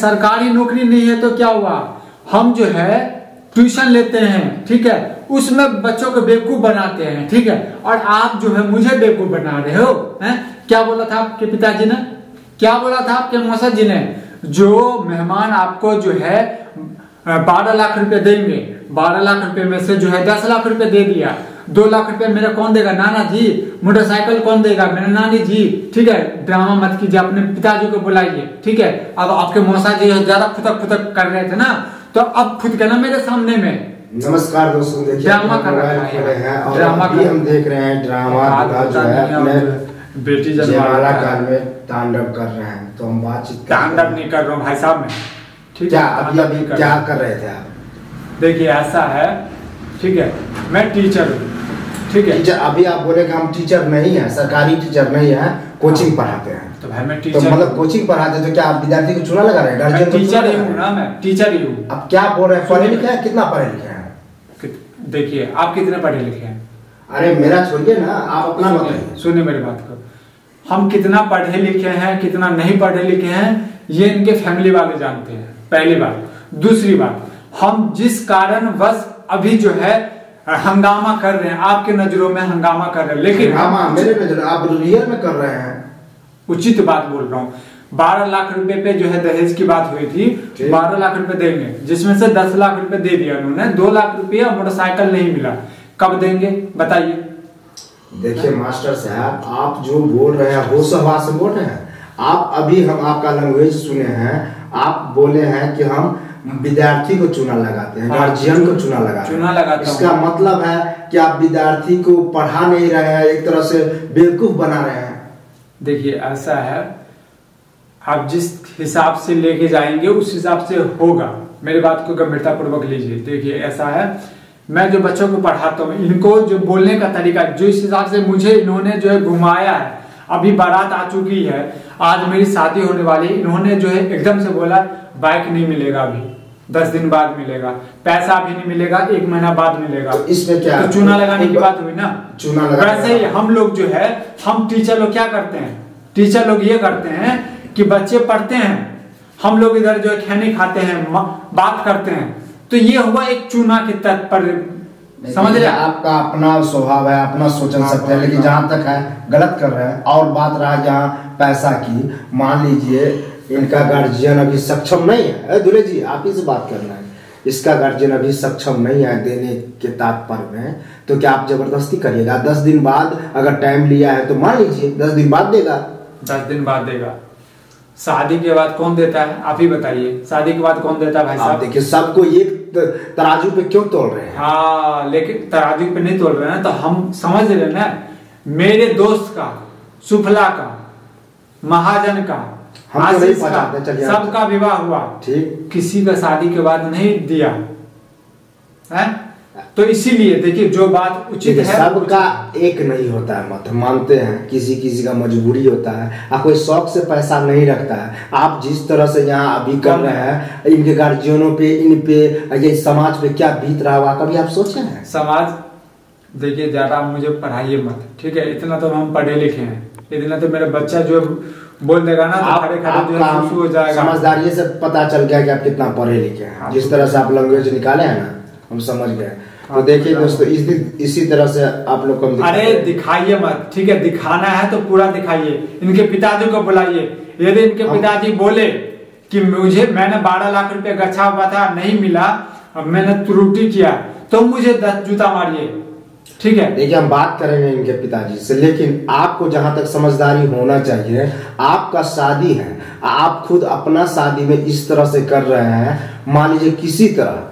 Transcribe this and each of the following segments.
सरकारी नौकरी नहीं है तो क्या हुआ, हम जो है ट्यूशन लेते हैं, ठीक है, उसमें बच्चों को बेवकूफ बनाते हैं, ठीक है, और आप जो है मुझे बेवकूफ बना रहे हो, हैं? क्या बोला था आपके पिताजी ने, क्या बोला था आपके मौसा जी ने, जो मेहमान आपको जो है 12 लाख रुपए देंगे, 12 लाख रुपए में से जो है 10 लाख रुपए दे दिया, 2 लाख रुपए मेरा कौन देगा, नाना जी, मोटरसाइकिल कौन देगा, मेरा नानी जी, ठीक है, ड्रामा मत कीजिए, अपने पिताजी को बुलाइए, ठीक है। अब आपके मौसा जी ज्यादा फुतक फुतक कर रहे थे ना, तो अब खुद के ना मेरे सामने में। नमस्कार दोस्तों, देखिए ड्रामा कर रहे हैं और अभी हम देख रहे हैं ड्रामा जो है अपने बेटी जयमाला काल में तांडव कर रहे हैं, तो हम बातचीत तांडव नहीं कर रहा हूँ भाई साहब मैं, ठीक क्या है, अभी क्या कर रहे थे आप? देखिए ऐसा है, ठीक है, मैं टीचर हूँ, ठीक है। टीचर, अभी आप बोले कि हम टीचर नहीं है, सरकारी टीचर नहीं है, कोचिंग पढ़ाते हैं, तो भाई मैं टीचर, तो मतलब कोचिंग पढ़ाते हैं, तो क्या आप विद्यार्थी को चूना लगा रहे हैं? गार्जियन को टीचर ही हूँ ना, मैं टीचर ही हूँ। अब क्या बोल रहे हैं, पढ़े लिखे हैं, कितना पढ़े लिखे हैं? देखिए आप कितने पढ़े लिखे हैं? अरे मेरा छोड़िए ना, आप अपना बताइए। सुनिए मेरी बात को, हम कितना पढ़े लिखे हैं कितना नहीं पढ़े लिखे हैं ये इनके फैमिली वाले जानते हैं, पहली बात। दूसरी बात, हम जिस कारण बस अभी जो है हंगामा कर रहे हैं, आपके नजरों में हंगामा कर रहे हैं, लेकिन मेरे नजर आप रियल में कर रहे हैं। उचित बात बोल रहा हूँ। 12 लाख रुपए पे जो है दहेज की बात हुई थी, 12 लाख रुपए देंगे, जिसमें से 10 लाख रुपए दे दिया उन्होंने, 2 लाख रुपया मोटरसाइकिल नहीं मिला, कब देंगे बताइए? देखिए मास्टर साहब, आप जो बोल रहे हैं होश हवास से बोल रहे हैं। आप अभी हम आपका लैंग्वेज सुने हैं, आप बोले हैं कि हम विद्यार्थी को चूना लगाते हैं, गार्जियन को चूना लगाते हैं। इसका मतलब है कि आप विद्यार्थी को पढ़ा नहीं रहे हैं, एक तरह से बेवकूफ बना रहे हैं। देखिए ऐसा है, आप जिस हिसाब से लेके जाएंगे उस हिसाब से होगा, मेरी बात को गंभीरता पूर्वक लीजिए। देखिए ऐसा है, मैं जो बच्चों को पढ़ाता हूँ, इनको जो बोलने का तरीका, जो इस हिसाब से मुझे इन्होंने जो है घुमाया है, अभी बारात आ चुकी है, आज मेरी शादी होने वाली, इन्होंने जो है एकदम से बोला बाइक नहीं मिलेगा, अभी 10 दिन बाद मिलेगा, पैसा भी नहीं मिलेगा, 1 महीना बाद मिलेगा, तो इसमें क्या, तो चूना लगाने की बात हुई ना। चूना लगा, वैसे ही हम लोग जो है, हम टीचर लोग क्या करते हैं, टीचर लोग ये करते हैं कि बच्चे पढ़ते हैं, हम लोग इधर जो है खैनी खाते हैं, बात करते हैं, तो ये हुआ एक चूना के तत्व पर, समझ रहे? आपका अपना स्वभाव है, अपना सोच सकते हैं, लेकिन जहाँ तक है गलत कर रहे हैं। और बात रहा जहाँ पैसा की, मान लीजिए इनका गार्जियन अभी सक्षम नहीं है, दूल्हे जी आप ही से बात कर रहे हैं, इसका गार्जियन अभी सक्षम नहीं है देने के तात्पर्य में, तो क्या आप जबरदस्ती करिएगा? 10 दिन बाद अगर टाइम लिया है तो मान लीजिए 10 दिन बाद देगा, 10 दिन बाद देगा। शादी के बाद कौन देता है, आप ही बताइए, शादी के बाद कौन देता है भाई साहब? देखिए सबको एक तराजू पे क्यों तोल रहे हैं? हाँ, लेकिन तराजू पे नहीं तोल रहे हैं, तो हम समझ रहे ना, मेरे दोस्त का, सुफला का, महाजन का, आशीष का, सबका विवाह हुआ, ठीक, किसी का शादी के बाद नहीं दिया है। तो इसीलिए देखिए जो बात उचित है, सबका एक नहीं होता है, मत मानते हैं, किसी किसी का मजबूरी होता है, कोई शौक से पैसा नहीं रखता है। आप जिस तरह से यहाँ अभी कर रहे हैं, इनके गार्जियनों पे, इन पे, ये समाज पे क्या बीत रहा होगा, कभी आप सोचे हैं? समाज, देखिए ज्यादा मुझे पढ़ाइए मत, ठीक है, इतना तो हम पढ़े लिखे हैं, इतना तो मेरा बच्चा जो बोल देगा ना, तो खड़े खड़े जो है खुश हो जाएगा। समझदारी से पता चल गया कि आप कितना पढ़े लिखे हैं, जिस तरह से आप लैंग्वेज निकाले हैं ना, हम समझ गए। तो देखिए दोस्तों, इसी तरह से आप लोग को, अरे दिखाइए मत, ठीक है, दिखाना है तो पूरा दिखाइए। इनके पिताजी को बुलाइए, यदि इनके पिताजी बोले कि मैंने 12 लाख रुपए गच्छा हुआ था, नहीं मिला, मैंने त्रुटि किया, तो मुझे 10 जूता मारिए, ठीक है। देखिए हम बात करेंगे इनके पिताजी से, लेकिन आपको जहां तक समझदारी होना चाहिए, आपका शादी है, आप खुद अपना शादी में इस तरह से कर रहे हैं, मान लीजिए किसी तरह,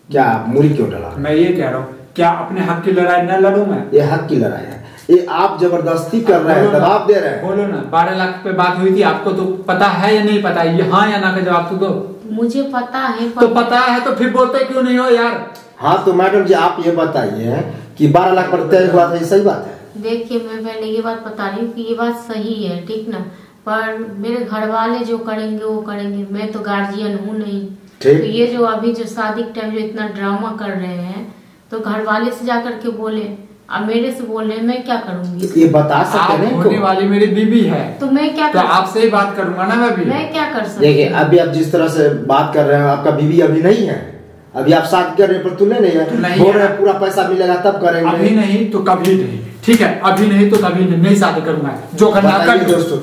क्या मुड़ी क्यों डला? मैं ये कह रहा हूँ, क्या अपने हक की लड़ाई न लड़ूं मैं? ये हक की लड़ाई है, ये आप जबरदस्ती कर रहे हैं, दबाव दे रहे हैं। बोलो ना, 12 लाख पे बात हुई थी, आपको तो पता है या नहीं पता? ये हाँ या ना का जवाब तो दो। मुझे पता है। तो पता है तो फिर बोलते क्यों नहीं हो यार? हाँ तो मैडम जी आप ये बताइए कि 12 लाख पर तय हुआ था, ये सही बात है? देखिए मैं पहले ये बात बता रही हूँ कि ये बात सही है, ठीक ना, पर मेरे घर वाले जो करेंगे वो करेंगे, मैं तो गार्जियन हूँ नहीं। तो ये जो अभी जो शादी के टाइम जो इतना ड्रामा कर रहे हैं, तो घर वाले से जाकर के बोले, अब मेरे से बोल रहे हैं, मैं क्या करूंगी? ये बता सकते आप हैं होने वाली मेरी बीवी है, तो मैं क्या तो आपसे ही बात करूंगा ना मैं भी। मैं क्या कर सकती? देखिए अभी आप जिस तरह से बात कर रहे हैं, आपका बीवी अभी नहीं है, अभी आप शादी कर रहे हैं पर तूने नहीं है, बोल रहे हैं पूरा पैसा मिलेगा तब करेंगे। अभी नहीं तो कभी नहीं, ठीक है, अभी नहीं तो कभी नहीं शादी करूंगा, जो करना कर। दोस्तों